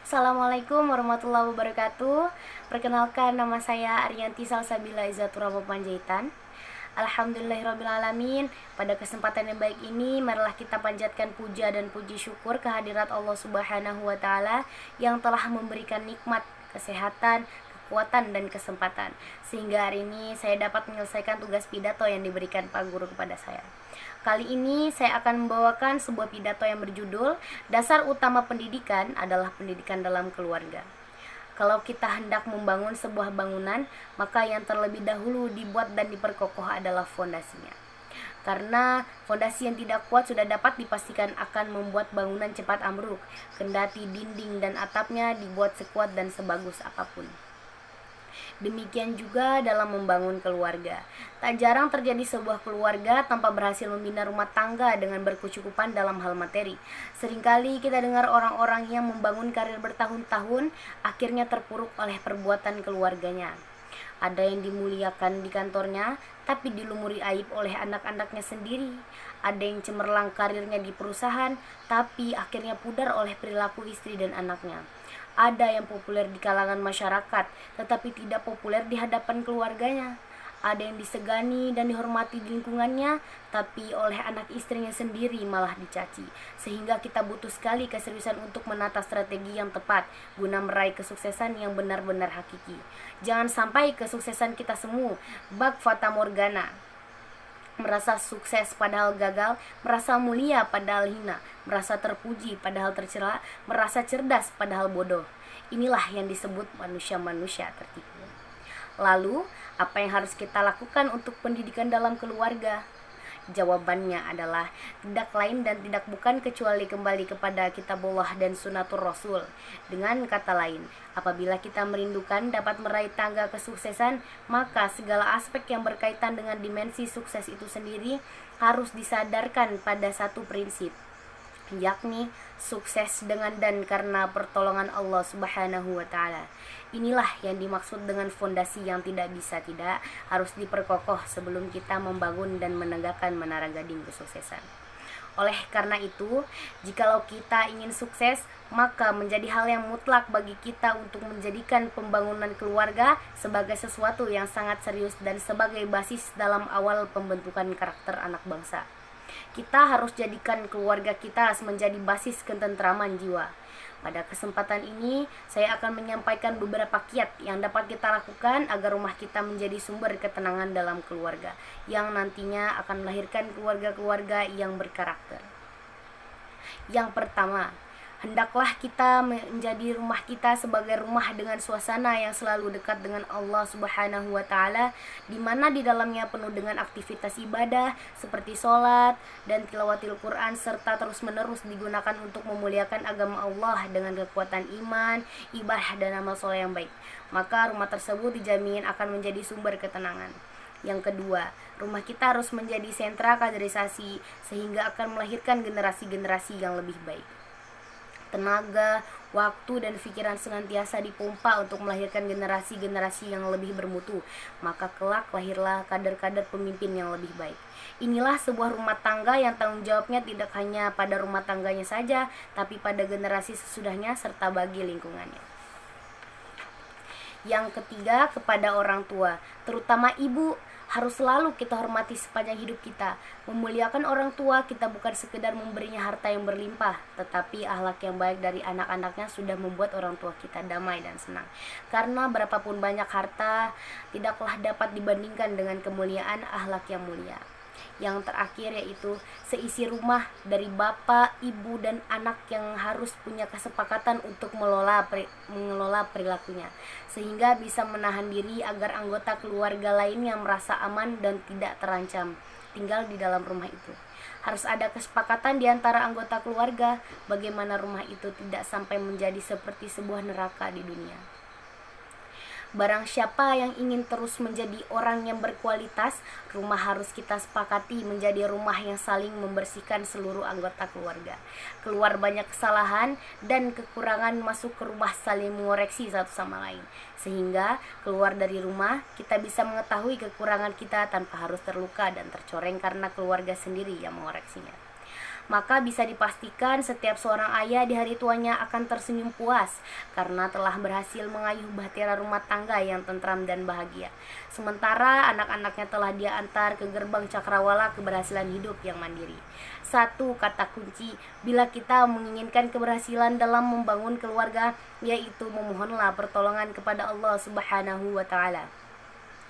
Assalamualaikum warahmatullahi wabarakatuh. Perkenalkan, nama saya Ariyanti Salsabila Izzatur Rahman Panjaitan. Alhamdulillahirrabbilalamin. Pada kesempatan yang baik ini, marilah kita panjatkan puja dan puji syukur kehadirat Allah Subhanahu wa Ta'ala yang telah memberikan nikmat, kesehatan, kekuatan, dan kesempatan, sehingga hari ini saya dapat menyelesaikan tugas pidato yang diberikan Pak Guru kepada saya. Kali ini saya akan membawakan sebuah pidato yang berjudul Dasar Utama Pendidikan adalah Pendidikan dalam Keluarga. Kalau kita hendak membangun sebuah bangunan, maka yang terlebih dahulu dibuat dan diperkokoh adalah fondasinya. Karena fondasi yang tidak kuat sudah dapat dipastikan akan membuat bangunan cepat ambruk, kendati dinding dan atapnya dibuat sekuat dan sebagus apapun. Demikian juga dalam membangun keluarga. Tak jarang terjadi sebuah keluarga tanpa berhasil membina rumah tangga dengan berkecukupan dalam hal materi. Seringkali kita dengar orang-orang yang membangun karir bertahun-tahun akhirnya terpuruk oleh perbuatan keluarganya. Ada yang dimuliakan di kantornya, tapi dilumuri aib oleh anak-anaknya sendiri. Ada yang cemerlang karirnya di perusahaan, tapi akhirnya pudar oleh perilaku istri dan anaknya. Ada yang populer di kalangan masyarakat, tetapi tidak populer di hadapan keluarganya. Ada yang disegani dan dihormati di lingkungannya, tapi oleh anak istrinya sendiri malah dicaci. Sehingga kita butuh sekali keseriusan untuk menata strategi yang tepat guna meraih kesuksesan yang benar-benar hakiki. Jangan sampai kesuksesan kita semu bak fata morgana, merasa sukses padahal gagal, merasa mulia padahal hina, merasa terpuji padahal tercela, merasa cerdas padahal bodoh. Inilah yang disebut manusia-manusia tertipu. Lalu, apa yang harus kita lakukan untuk pendidikan dalam keluarga? Jawabannya adalah tidak lain dan tidak bukan kecuali kembali kepada kitabullah dan sunnatur rasul. Dengan kata lain, apabila kita merindukan dapat meraih tangga kesuksesan, maka segala aspek yang berkaitan dengan dimensi sukses itu sendiri harus disadarkan pada satu prinsip, yakni sukses dengan dan karena pertolongan Allah Subhanahu wa Ta'ala. Inilah yang dimaksud dengan fondasi yang tidak bisa tidak harus diperkokoh sebelum kita membangun dan menegakkan menara gading kesuksesan. Oleh karena itu, jikalau kita ingin sukses, maka menjadi hal yang mutlak bagi kita untuk menjadikan pembangunan keluarga sebagai sesuatu yang sangat serius dan sebagai basis dalam awal pembentukan karakter anak bangsa. Kita harus jadikan keluarga kita menjadi basis ketentraman jiwa. Pada kesempatan ini, saya akan menyampaikan beberapa kiat yang dapat kita lakukan agar rumah kita menjadi sumber ketenangan dalam keluarga, yang nantinya akan melahirkan keluarga-keluarga yang berkarakter. Yang pertama, hendaklah kita menjadi rumah kita sebagai rumah dengan suasana yang selalu dekat dengan Allah Subhanahu wa Ta'ala, di mana di dalamnya penuh dengan aktivitas ibadah seperti sholat dan tilawatil Quran, serta terus-menerus digunakan untuk memuliakan agama Allah dengan kekuatan iman, ibadah, dan amal soleh yang baik. Maka rumah tersebut dijamin akan menjadi sumber ketenangan. Yang kedua, rumah kita harus menjadi sentra kaderisasi sehingga akan melahirkan generasi-generasi yang lebih baik. Tenaga, waktu, dan pikiran senantiasa dipompa untuk melahirkan generasi-generasi yang lebih bermutu, maka kelak lahirlah kader-kader pemimpin yang lebih baik. Inilah sebuah rumah tangga yang tanggung jawabnya tidak hanya pada rumah tangganya saja, tapi pada generasi sesudahnya serta bagi lingkungannya. Yang ketiga, kepada orang tua, terutama ibu, harus selalu kita hormati sepanjang hidup kita. Memuliakan orang tua kita bukan sekedar memberinya harta yang berlimpah, tetapi akhlak yang baik dari anak-anaknya sudah membuat orang tua kita damai dan senang. Karena berapapun banyak harta, tidaklah dapat dibandingkan dengan kemuliaan akhlak yang mulia. Yang terakhir yaitu seisi rumah dari bapak, ibu, dan anak yang harus punya kesepakatan untuk mengelola perilakunya, sehingga bisa menahan diri agar anggota keluarga lainnya merasa aman dan tidak terancam tinggal di dalam rumah itu. Harus ada kesepakatan di antara anggota keluarga bagaimana rumah itu tidak sampai menjadi seperti sebuah neraka di dunia. Barang siapa yang ingin terus menjadi orang yang berkualitas, rumah harus kita sepakati menjadi rumah yang saling membersihkan seluruh anggota keluarga. Keluar banyak kesalahan dan kekurangan masuk ke rumah saling mengoreksi satu sama lain. Sehingga keluar dari rumah kita bisa mengetahui kekurangan kita tanpa harus terluka dan tercoreng karena keluarga sendiri yang mengoreksinya. maka bisa dipastikan setiap seorang ayah di hari tuanya akan tersenyum puas karena telah berhasil mengayuh bahtera rumah tangga yang tentram dan bahagia. Sementara anak-anaknya telah dia antar ke gerbang cakrawala keberhasilan hidup yang mandiri. Satu kata kunci bila kita menginginkan keberhasilan dalam membangun keluarga, yaitu memohonlah pertolongan kepada Allah Subhanahu wa taala.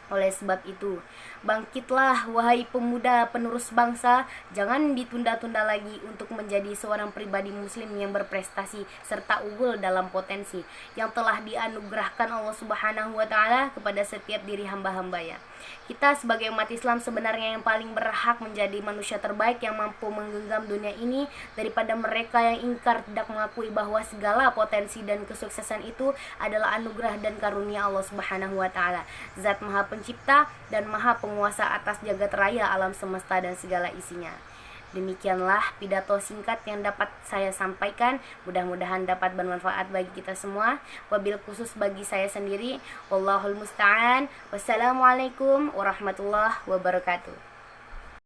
Oleh sebab itu, bangkitlah wahai pemuda penerus bangsa, jangan ditunda-tunda lagi untuk menjadi seorang pribadi muslim yang berprestasi serta unggul dalam potensi yang telah dianugerahkan Allah Subhanahu wa taala kepada setiap diri hamba-hambanya. Kita sebagai umat Islam sebenarnya yang paling berhak menjadi manusia terbaik yang mampu menggenggam dunia ini daripada mereka yang ingkar tidak mengakui bahwa segala potensi dan kesuksesan itu adalah anugerah dan karunia Allah Subhanahu wa taala, Zat Maha Pencipta dan Maha Penguasa atas jagat raya alam semesta dan segala isinya. Demikianlah pidato singkat yang dapat saya sampaikan. Mudah-mudahan dapat bermanfaat bagi kita semua. Wabil khusus bagi saya sendiri. Wallahul musta'an. Wassalamualaikum warahmatullahi wabarakatuh.